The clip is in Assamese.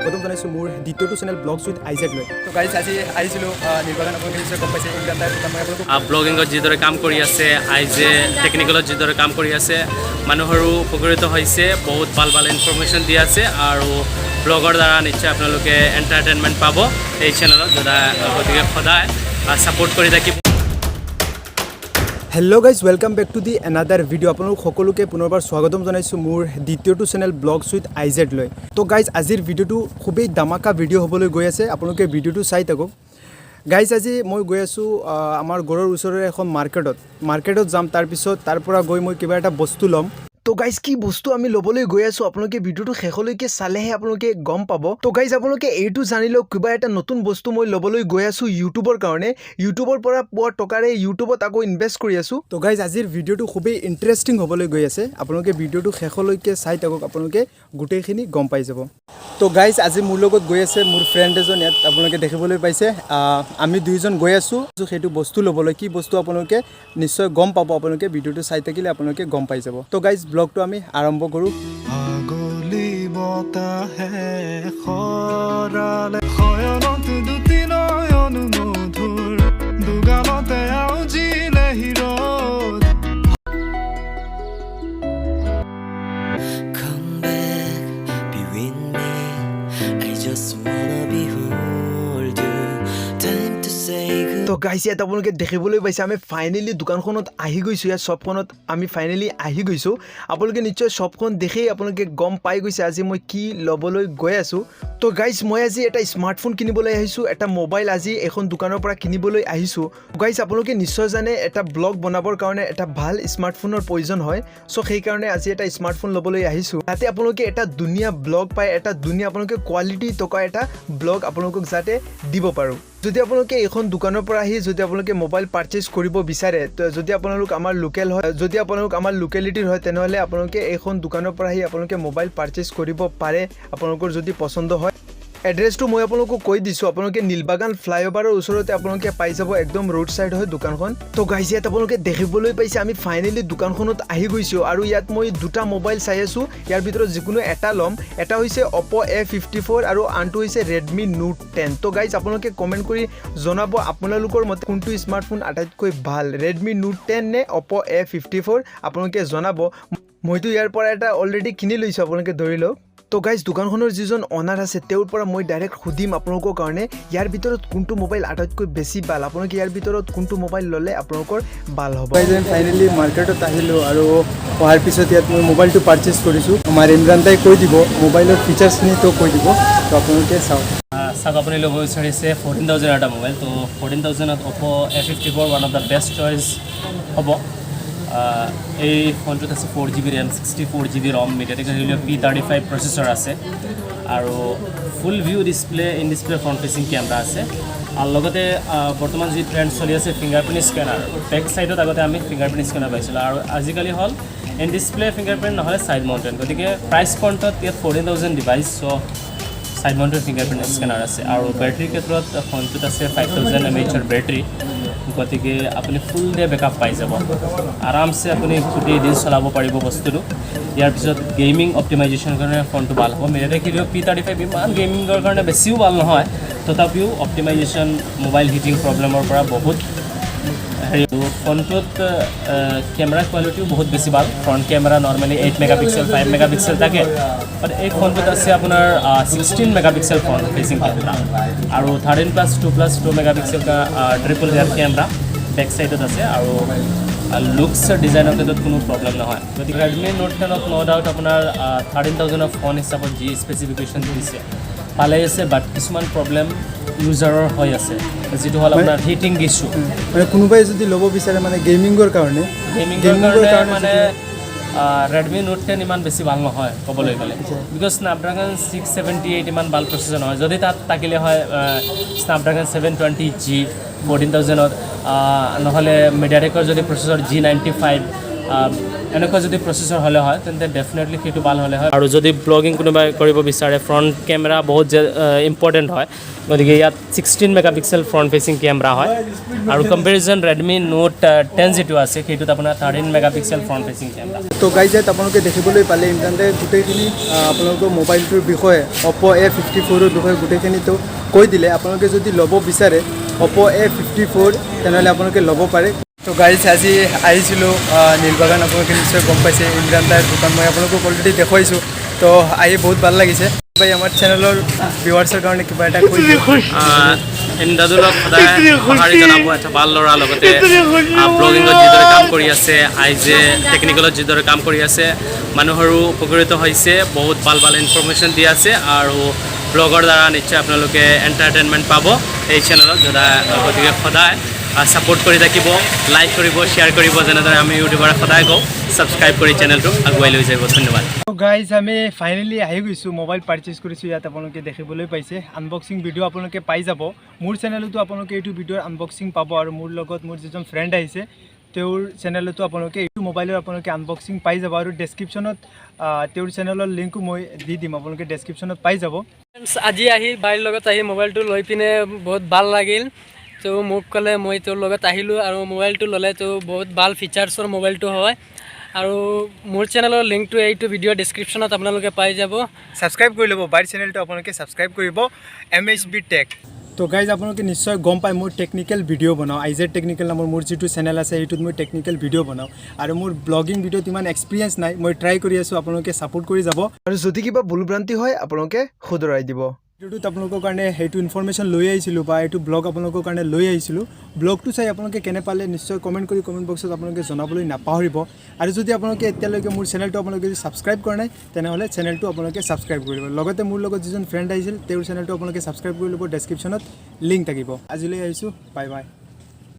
স্বাগতম জনাইছোঁ মোৰ দ্বিতীয়টো চেনেল ব্লগছ উইথ আইজেক লৈ। তো গাইজ আজি আহিছিলোঁ নিৰ্বাচন আপোনালোকে নিশ্চয় গম পাইছে ব্লগিঙত যিদৰে কাম কৰি আছে, আইজে টেকনিকেলত যিদৰে কাম কৰি আছে, মানুহৰো উপকৃত হৈছে, বহুত ভাল ভাল ইনফৰমেশ্যন দি আছে আৰু ব্লগৰ দ্বাৰা নিশ্চয় আপোনালোকে এণ্টাৰটেইনমেণ্ট পাব এই চেনেলত, গতিকে সদায় ছাপোৰ্ট কৰি থাকিব। Hello' guys, welcome back to the another video'. আপোনালোক সকলোকে পুনৰবাৰ স্বাগতম জনাইছোঁ মোৰ দ্বিতীয়টো চেনেল ব্লগছ উইথ আইজেড লৈ। তো গাইজ আজিৰ ভিডিঅ'টো খুবেই দামাকা ভিডিঅ' হ'বলৈ গৈ আছে, আপোনালোকে ভিডিঅ'টো চাই থাকক। গাইজ আজি মই গৈ আছোঁ আমাৰ ঘৰৰ ওচৰৰে এখন মাৰ্কেটত যাম, তাৰপিছত তাৰ পৰা গৈ মই কিবা এটা বস্তু ল'ম। তো গাইজ কি বস্তু আমি ল'বলৈ গৈ আছোঁ আপোনালোকে ভিডিঅ'টো শেষলৈকে চালেহে আপোনালোকে গম পাব। তো গাইজ আপোনালোকে এইটো জানি লওক, কিবা এটা নতুন বস্তু মই ল'বলৈ গৈ আছোঁ ইউটিউবৰ কাৰণে, ইউটিউবৰ পৰা পোৱা টকাৰে ইউটিউবত আকৌ ইনভেষ্ট কৰি আছোঁ। তো গাইজ আজিৰ ভিডিঅ'টো খুবেই ইণ্টাৰেষ্টিং হ'বলৈ গৈ আছে, আপোনালোকে ভিডিঅ'টো শেষলৈকে চাই থাকক, আপোনালোকে গোটেইখিনি গম পাই যাব। তো গাইজ আজি মোৰ লগত গৈ আছে মোৰ ফ্ৰেণ্ড এজন, ইয়াত আপোনালোকে দেখিবলৈ পাইছে। আমি দুইজন গৈ আছোঁ সেইটো বস্তু ল'বলৈ। কি বস্তু আপোনালোকে নিশ্চয় গম পাব, আপোনালোকে ভিডিঅ'টো চাই থাকিলে আপোনালোকে গম পাই যাব। তো গাইজ ব্লগটো আমি আৰম্ভ কৰোঁ। তো গাইজ ইয়াত আপোনালোকে দেখিবলৈ পাইছে আমি ফাইনেলি দোকানখনত আহি গৈছোঁ, ইয়াত শ্বপখনত আমি ফাইনেলি আহি গৈছোঁ। আপোনালোকে নিশ্চয় শ্বপখন দেখেই আপোনালোকে গম পাই গৈছে আজি মই কি ল'বলৈ গৈ আছোঁ। তো গাইজ মই আজি এটা স্মাৰ্টফোন কিনিবলৈ আহিছোঁ, এটা মোবাইল আজি এখন দোকানৰ পৰা কিনিবলৈ আহিছোঁ। গাইজ আপোনালোকে নিশ্চয় জানে এটা ব্লগ বনাবৰ কাৰণে এটা ভাল স্মাৰ্টফোনৰ প্ৰয়োজন হয়। চ' সেইকাৰণে আজি এটা স্মাৰ্টফোন ল'বলৈ আহিছোঁ, তাতে আপোনালোকে এটা ধুনীয়া ব্লগ পায়, এটা ধুনীয়া আপোনালোকে কোৱালিটি থকা এটা ব্লগ আপোনালোকক যাতে দিব পাৰোঁ। যদি আপোনালোকে এইখন দোকানৰ পৰা আহি যদি আপোনালোকে মোবাইল পাৰচেজ কৰিব বিচাৰে, যদি আপোনালোক আমাৰ লোকেল হয়, যদি আপোনালোক আমাৰ লোকেলিটিৰ হয়, তেনেহ'লে আপোনালোকে এইখন দোকানৰ পৰা আহি আপোনালোকে মোবাইল পাৰচেজ কৰিব পাৰে, আপোনালোকৰ যদি পচন্দ হয়। এড্ৰেছটো মই আপোনালোকক কৈ দিছোঁ, আপোনালোকে নীলবাগান ফ্লাইঅভাৰৰ ওচৰতে আপোনালোকে পাই যাব, একদম ৰোড ছাইড হয় দোকানখন। তো গাইজ ইয়াত আপোনালোকে দেখিবলৈ পাইছে আমি ফাইনেলি দোকানখনত আহি গৈছোঁ আৰু ইয়াত মই দুটা মোবাইল চাই আছোঁ, ইয়াৰ ভিতৰত যিকোনো এটা ল'ম। এটা হৈছে Oppo A54 আৰু আনটো হৈছে Redmi Note 10। তো গাইজ আপোনালোকে কমেণ্ট কৰি জনাব আপোনালোকৰ মতে কোনটো স্মাৰ্টফোন আটাইতকৈ ভাল, Redmi Note 10 নে Oppo A54, আপোনালোকে জনাব। মইতো ইয়াৰ পৰা এটা অলৰেডি কিনি লৈছোঁ, আপোনালোকে ধৰি লওক। তো গাইজ দোকানখনৰ যিজন অনাৰ আছে তেওঁৰ পৰা মই ডাইৰেক্ট সুধিম আপোনালোকৰ কাৰণে ইয়াৰ ভিতৰত কোনটো মোবাইল আটাইতকৈ বেছি ভাল, আপোনালোকে ইয়াৰ ভিতৰত কোনটো মোবাইল ল'লে আপোনালোকৰ ভাল হ'ব। ফাইনেলি মাৰ্কেটত আহিলোঁ আৰু অহাৰ পিছত ইয়াত মই মোবাইলটো পাৰচেজ কৰিছোঁ। আমাৰ ইমৰান দাই কৈ দিব মোবাইলৰ ফিচাৰ্ছখিনিতো কৈ দিব, তো আপোনালোকে চাওক। আপুনি ল'ব বিচাৰিছে 14,000 এটা মোবাইল। তো 14,000ত Oppo A54 one of the best choice হ'ব। এই ফোনটোত আছে 4GB RAM, 64GB ROM, MediaTek Helio P35 processor আছে আৰু ফুল view display, in display front fetching camera আছে। আৰু লগতে বৰ্তমান যি ট্ৰেণ্ড চলি আছে ফিংগাৰপ্ৰিণ্ট স্কেনাৰ, বেক ছাইডত আগতে আমি ফিংগাৰপ্ৰিণ্ট স্কেনাৰ পাইছিলোঁ আৰু আজিকালি হ'ল ইন ডিছপ্লে ফিংগাৰপ্ৰিণ্ট নহ'লে ছাইড মাউণ্টেড। গতিকে প্ৰাইচ পইণ্টত ইয়াত 14,000 ডিভাইচ, চ' ছাইড মাউণ্টেড ফিংগাৰপ্ৰিণ্ট স্কেনাৰ আছে আৰু বেটাৰীৰ ক্ষেত্ৰত ফোনটোত আছে 5000 mAhৰ বেটাৰী, গতিকে আপুনি ফুল ডে বেকআপ পাই যাব, আৰামছে আপুনি গোটেই দিন চলাব পাৰিব বস্তুটো। ইয়াৰ পিছত গেমিং অপটিমাইজেশ্যনৰ কাৰণে ফোনটো ভাল হ'ব। MediaTek Helio P35 ইমান গেমিঙৰ কাৰণে বেছিও ভাল নহয়, তথাপিও অপটিমাইজেশ্যন মোবাইল হিটিং প্ৰব্লেমৰ পৰা বহুত হেৰি। ফোনটোত কেমেৰা কোৱালিটিও বহুত বেছি ভাল, front camera normally 8 megapixel 5 megapixel থাকে, বাট এই ফোনটোত আছে আপোনাৰ 16 মেগাপিক্সেল ফ্ৰণ্ট ফেচিং কেমেৰা আৰু 13+2+2 megapixel triple rear camera back ছাইডত আছে আৰু লুকছ ডিজাইনৰ ক্ষেত্ৰত কোনো প্ৰব্লেম নহয়। গতিকে Redmi Note 10ত ন' ডাউট আপোনাৰ 13,000ৰ ফোন হিচাপত যি স্পেচিফিকেশ্যন দিছে ভালেই আছে, বাট কিছুমান প্ৰব্লেম ইউজাৰৰ হৈ আছে, যিটো হ'ল আপোনাৰ হিটিং ইছ্যু। মানে কোনোবাই যদি ল'ব বিচাৰে মানে গেমিঙৰ কাৰণে মানে Redmi Note 10 ইমান বেছি ভাল নহয় ক'বলৈ গ'লে, বিকজ স্নেপড্ৰাগন 678 ইমান ভাল প্ৰচেছৰ নহয়। যদি তাত থাকিলে হয় স্নেপড্ৰাগন 720G 14,000ত, নহ'লে মিডিয়াটেকৰ যদি প্ৰচেছৰ G95 এনেকুৱা যদি প্ৰচেছৰ হ'লে হয় তেন্তে ডেফিনেটলি সেইটো ভাল হ'লে হয়। আৰু যদি ব্লগিং কোনোবাই কৰিব বিচাৰে ফ্ৰণ্ট কেমেৰা বহুত ইম্পৰ্টেণ্ট হয়, গতিকে ইয়াত 16 মেগাপিক্সেল ফ্ৰণ্ট ফেচিং কেমেৰা হয়। আৰু কম্পেৰিজন ৰেডমি নোট 10 যিটো আছে সেইটোত আপোনাৰ 13 মেগাপিক্সেল ফ্ৰণ্ট ফেচিং কেমেৰা। তো গাইজ ইয়াত আপোনালোকে দেখিবলৈ পালে ইমানতে গোটেইখিনি আপোনালোকৰ মোবাইলটোৰ বিষয়ে Oppo A54ৰ বিষয়ে গোটেইখিনিতো কৈ দিলে। আপোনালোকে যদি ল'ব বিচাৰে Oppo A54 তেনেহ'লে আপোনালোকে ল'ব পাৰে। তো গাইজ আজি আহিছিলোঁ নীলবাগান, আপোনালোকে নিশ্চয় গম পাইছে ইমৰান দাৰ দোকান মই আপোনালোকক অলৰেডি দেখুৱাইছোঁ। তো আহি বহুত ভাল লাগিছে। ভাই আমাৰ চেনেলৰ ভিউৱাৰ্ছৰ কাৰণে কিবা এটা কৈ দাদুলক সদায় সঁহাৰি জনাব, এটা ভাল ল'ৰা, লগতে ব্লগিঙত যিদৰে কাম কৰি আছে, আইজে টেকনিকেলত যিদৰে কাম কৰি আছে, মানুহৰো উপকৃত হৈছে, বহুত ভাল ভাল ইনফৰমেশ্যন দি আছে। আৰু ব্লগৰ দ্বাৰা নিশ্চয় আপোনালোকে এণ্টাৰটেইনমেণ্ট পাব এই চেনেলত। গতিকে সদায় ছাপোৰ্ট কৰি থাকিব, লাইক কৰিব, শ্বেয়াৰ কৰিব, যেনেদৰে আমি ইউটিউবাৰে সদায় কওঁ। ছাবস্ক্ৰাইব কৰি চেনেলটো আগুৱাই লৈ যাব। ধন্যবাদ। গাইজ আমি ফাইনেলি আহি গৈছোঁ, মোবাইল পাৰচেজ কৰিছোঁ। ইয়াত আপোনালোকে দেখিবলৈ পাইছে আনবক্সিং ভিডিঅ' আপোনালোকে পাই যাব। মোৰ চেনেলতো আপোনালোকে এইটো ভিডিঅ'ৰ আনবক্সিং পাব। আৰু মোৰ লগত মোৰ যিজন ফ্ৰেণ্ড আহিছে তেওঁৰ চেনেলতো আপোনালোকে এইটো মোবাইলৰ আপোনালোকে আনবক্সিং পাই যাব। আৰু ডেছক্ৰিপশ্যনত তেওঁৰ চেনেলৰ লিংকো মই দি দিম, আপোনালোকে ডেছক্ৰিপশ্যনত পাই যাব। আজি আহি বাইৰ লগত আহি মোবাইলটো লৈ পিনে বহুত ভাল লাগিল। তো মোক ক'লে, মই তোৰ লগত আহিলোঁ। আৰু মোবাইলটো ল'লে তো বহুত ভাল ফিচাৰ্ছৰ মোবাইলটো হয়। আৰু মোৰ চেনেলৰ লিংকটো এইটো ভিডিঅ' ডেছক্ৰিপশ্যনত আপোনালোকে পাই যাব। ছাবস্ক্ৰাইব কৰি ল'ব, বাইৰ চেনেলটো আপোনালোকে ছাবস্ক্ৰাইব কৰিব, MHB টেক। তো গাইজ আপোনালোকে নিশ্চয় গম পায় মই টেকনিকেল ভিডিঅ' বনাওঁ। আইজেড টেকনিকেল নামৰ মোৰ যিটো চেনেল আছে সেইটোত মই টেকনিকেল ভিডিঅ' বনাওঁ। আৰু মোৰ ব্লগিং ভিডিঅ'ত ইমান এক্সপিৰিয়েঞ্চ নাই, মই ট্ৰাই কৰি আছোঁ। আপোনালোকে ছাপোৰ্ট কৰি যাব। আৰু যদি কিবা ভুল ভ্ৰান্তি হয় আপোনালোকে শুধৰাই দিব। ভিডিঅ'টোত আপোনালোকৰ কাৰণে সেইটো ইনফৰমেশ্যন লৈ আহিছিলোঁ, বা এইটো ব্লগ আপোনালোকৰ কাৰণে লৈ আহিছিলোঁ। ব্লগটো চাই আপোনালোকে কেনে পালে নিশ্চয় কমেণ্ট কৰি কমেণ্ট বক্সত আপোনালোকে জনাবলৈ নাপাহৰিব। আৰু যদি আপোনালোকে এতিয়ালৈকে মোৰ চেনেলটো আপোনালোকে যদি ছাবস্ক্ৰাইব কৰা নাই তেনেহ'লে চেনেলটো আপোনালোকে ছাবস্ক্ৰাইব কৰি ল'ব। লগতে মোৰ লগত যিজন ফ্ৰেণ্ড আহিছিল তেওঁৰ চেনেলটো আপোনালোকে ছাবস্ক্ৰাইব কৰি ল'ব, ডেছক্ৰিপশ্যনত লিংক থাকিব। আজিলৈ আহিছোঁ, বাই বাই।